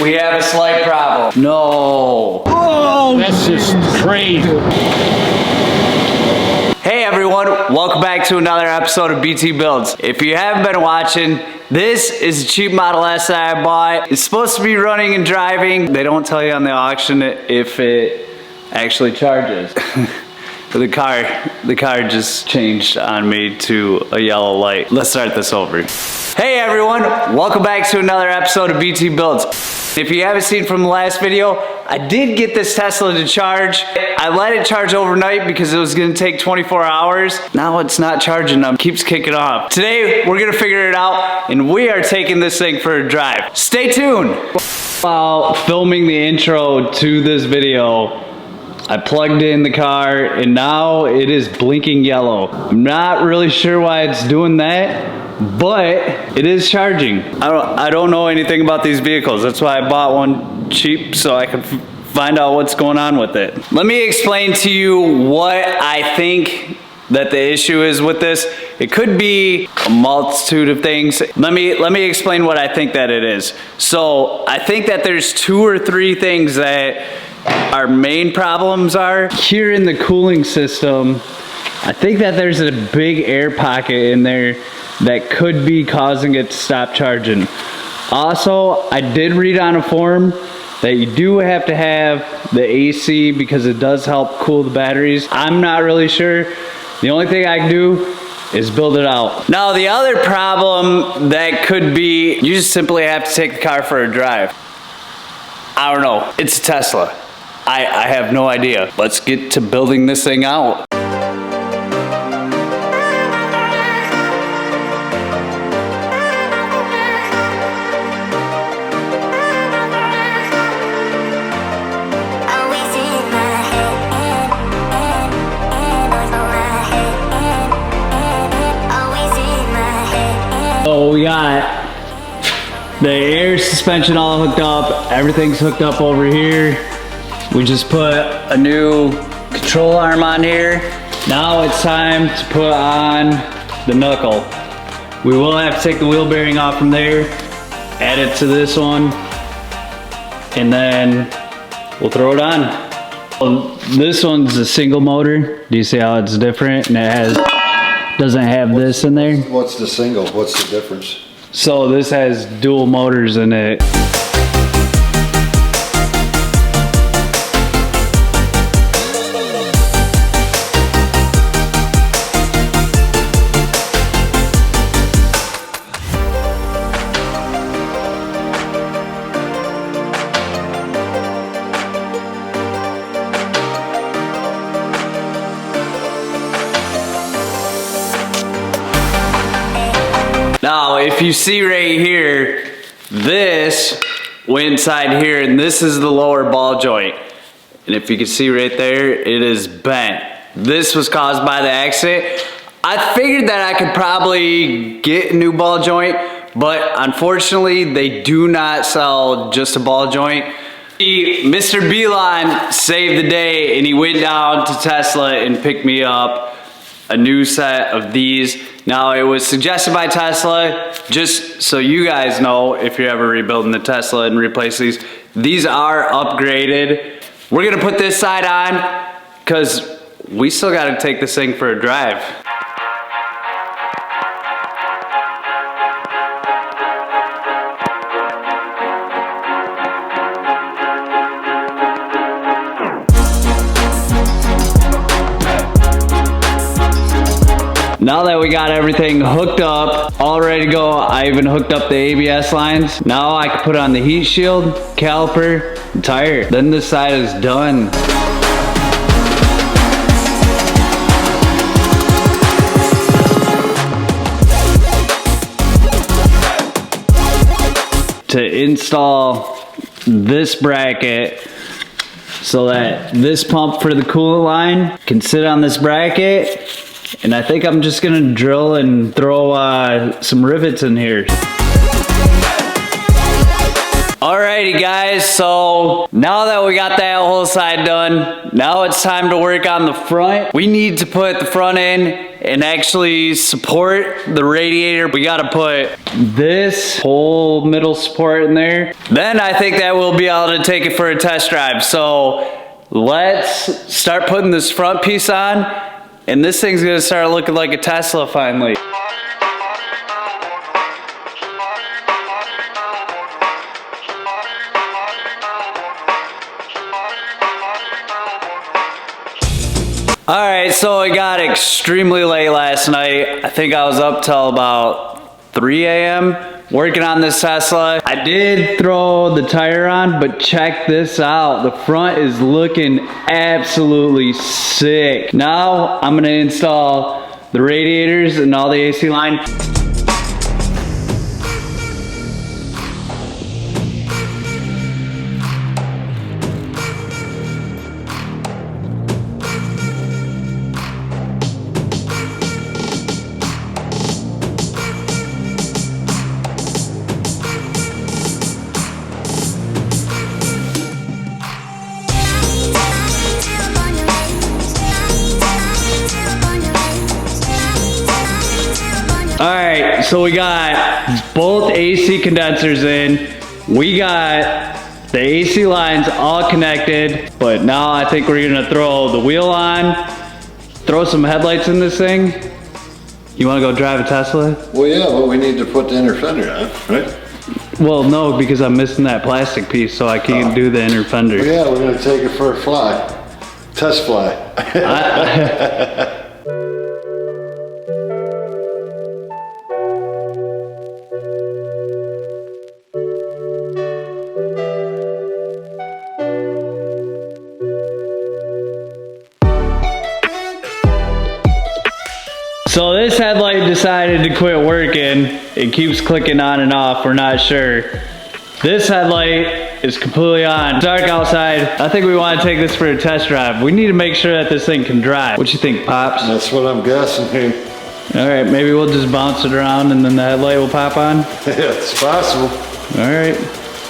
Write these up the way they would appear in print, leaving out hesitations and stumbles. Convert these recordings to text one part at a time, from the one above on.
We have a slight problem. No. Oh, that's just crazy. Hey everyone, welcome back to another episode of BT Builds. If you haven't been watching, this is a cheap Model S that I bought. It's supposed to be running and driving. They don't tell you on the auction if it actually charges. The car just changed on me to a yellow light. Let's start this over. Hey everyone, welcome back to another episode of BT Builds. If you haven't seen from the last video, I did get this Tesla to charge. I let it charge overnight because it was gonna take 24 hours. Now it's not charging up, keeps kicking off. Today, we're gonna figure it out and we are taking this thing for a drive. Stay tuned. While filming the intro to this video, I plugged in the car and now it is blinking yellow. I'm not really sure why it's doing that, but it is charging. I don't know anything about these vehicles. That's why I bought one cheap so I could find out what's going on with it. Let me explain to you what I think that the issue is with this. It could be a multitude of things. Let me explain what I think that it is. So I think that there's 2 or 3 things that our main problems are. Here in the cooling system, I think that there's a big air pocket in there that could be causing it to stop charging. Also, I did read on a forum that you do have to have the AC because it does help cool the batteries. I'm not really sure. The only thing I can do is build it out. Now, the other problem that could be, you just simply have to take the car for a drive. I don't know, it's a Tesla. I have no idea. Let's get to building this thing out. So we got the air suspension all hooked up. Everything's hooked up over here. We just put a new control arm on here. Now it's time to put on the knuckle. We will have to take the wheel bearing off from there, add it to this one, and then we'll throw it on. Well, this one's a single motor. Do you see how it's different? And it doesn't have this in there. What's the single? What's the difference? So this has dual motors in it. Now, if you see right here, this went inside here and this is the lower ball joint. And if you can see right there, it is bent. This was caused by the accident. I figured that I could probably get a new ball joint, but unfortunately they do not sell just a ball joint. Mr. Beeline saved the day and he went down to Tesla and picked me up a new set of these. Now, it was suggested by Tesla, just so you guys know, if you're ever rebuilding the Tesla and replace these are upgraded. We're gonna put this side on because we still gotta take this thing for a drive. Now that we got everything hooked up, all ready to go, I even hooked up the ABS lines. Now I can put on the heat shield, caliper, and tire. Then this side is done. To install this bracket so that this pump for the coolant line can sit on this bracket. And I think I'm just gonna drill and throw some rivets in here. Alrighty guys, so now that we got that whole side done, now it's time to work on the front. We need to put the front end and actually support the radiator, we gotta put this whole middle support in there. Then I think that we'll be able to take it for a test drive. So let's start putting this front piece on, and this thing's gonna start looking like a Tesla finally. All right, so it got extremely late last night. I think I was up till about 3 a.m. working on this Tesla. I did throw the tire on, but check this out. The front is looking absolutely sick. Now I'm gonna install the radiators and all the AC line. All right, so we got both AC condensers in. We got the AC lines all connected, but now I think we're gonna throw the wheel on, throw some headlights in this thing. You wanna go drive a Tesla? Well, yeah, but we need to put the inner fender on, right? Well, no, because I'm missing that plastic piece, so I can't do the inner fender. Well, yeah, we're gonna take it for a fly. Test fly. So this headlight decided to quit working. It keeps clicking on and off, we're not sure. This headlight is completely on. It's dark outside. I think we want to take this for a test drive. We need to make sure that this thing can drive. What you think, Pops? That's what I'm guessing. All right, maybe we'll just bounce it around and then the headlight will pop on. Yeah, it's possible. All right.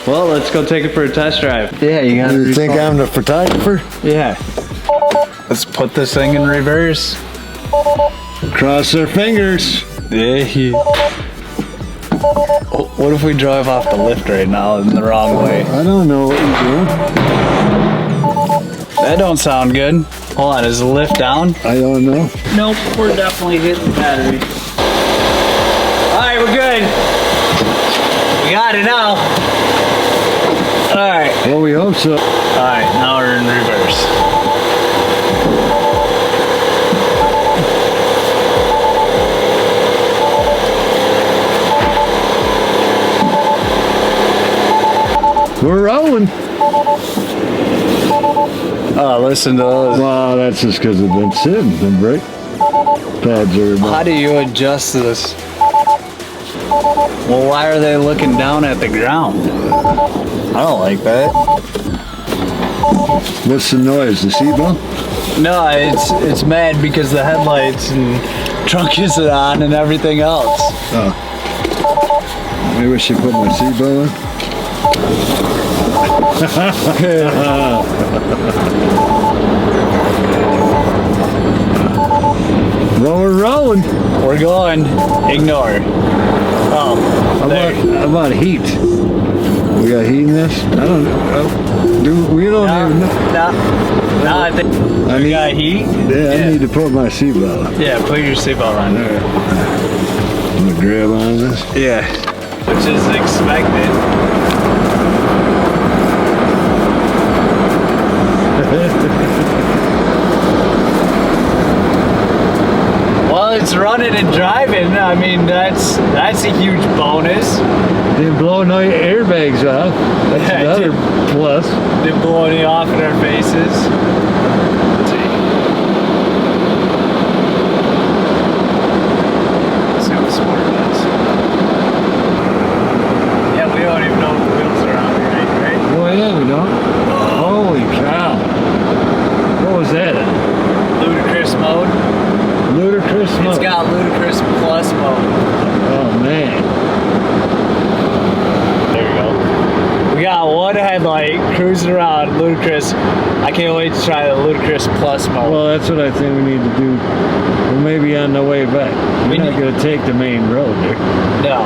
Well, let's go take it for a test drive. Yeah, you got. You think I'm the photographer? Yeah. Let's put this thing in reverse. Cross our fingers. Yeah. What if we drive off the lift right now in the wrong way? I don't know what you're doing. That don't sound good. Hold on, is the lift down? I don't know. Nope, we're definitely hitting the battery. Alright, we're good. We got it now. Alright. Well, we hope so. Alright, now we're in reverse. We're rolling. Oh, listen to those. Wow, that's just because it's been sitting. The brake pads are about. How do you adjust this? Well, why are they looking down at the ground? I don't like that. What's the noise? The seatbelt? No, it's mad because the headlights and trunk isn't on and everything else. Oh. Maybe I should put my seatbelt on. Well, we're rolling. We're going. Ignore. Oh, How about heat? We got heat in this? I don't know. We don't even know. No, I think we got heat. Yeah, I need to put my seatbelt on. Yeah, put your seatbelt on. All right. I'm gonna grab on this. Yeah, which is expected. Well, it's running and driving. I mean, that's a huge bonus. Didn't blow no airbags out. That's another plus. Didn't blow any off in our faces. Let's see how smart it is. Yeah, we don't even know if the wheels are on right? Well, yeah, we don't. Holy cow. What was that? Ludicrous mode. Ludicrous mode. It's got ludicrous plus mode. Oh, man. There we go. We got one had like cruising around ludicrous. I can't wait to try the ludicrous plus mode. Well, that's what I think we need to do. Well, maybe on the way back. We're not going to take the main road there. No,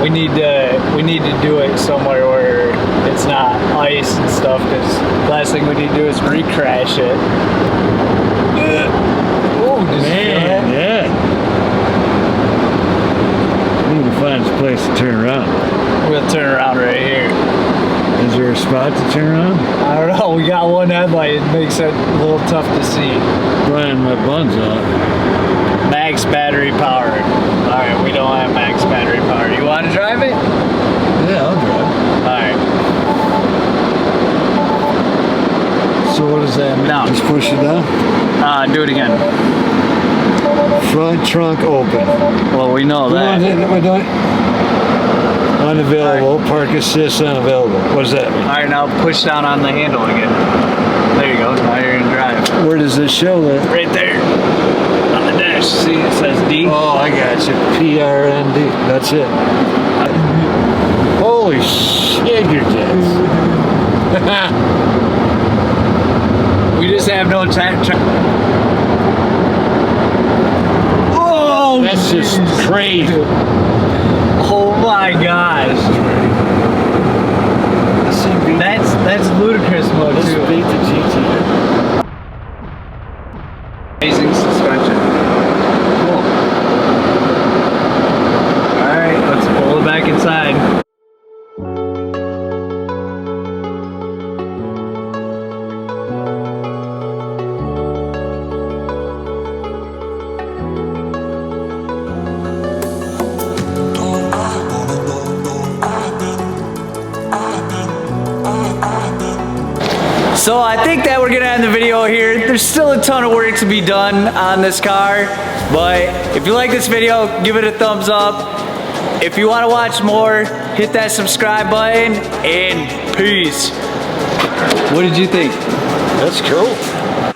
we need to do it somewhere where it's not ice and stuff. Because last thing we need to do is re-crash it. Oh, Man, yeah. We need to find a place to turn around. We'll turn around right here. Is there a spot to turn around? I don't know. We got one headlight. It makes it a little tough to see. Brian, my bun's off. Max battery power. All right, we don't have max battery power. You want to drive it? Yeah, I'll drive. All right. So what does that mean? Down. Just push it down? Do it again. Front trunk open. Well, we know that. We're doing unavailable. Park assist unavailable. What does that mean? All right, now push down on the handle again. There you go. Now you're gonna drive. Where does this show that? Right there on the dash. See, it says D. Oh, I got you. PRND. That's it. Holy shit, you're dead. We just have no time. Oh, That's just crazy. oh my gosh. That's ludicrous mode Let's too. beat the GT. Amazing suspension. Cool. All right, let's pull it back inside. So I think that we're gonna end the video here. There's still a ton of work to be done on this car, but if you like this video, give it a thumbs up. If you wanna watch more, hit that subscribe button, and peace. What did you think? That's cool.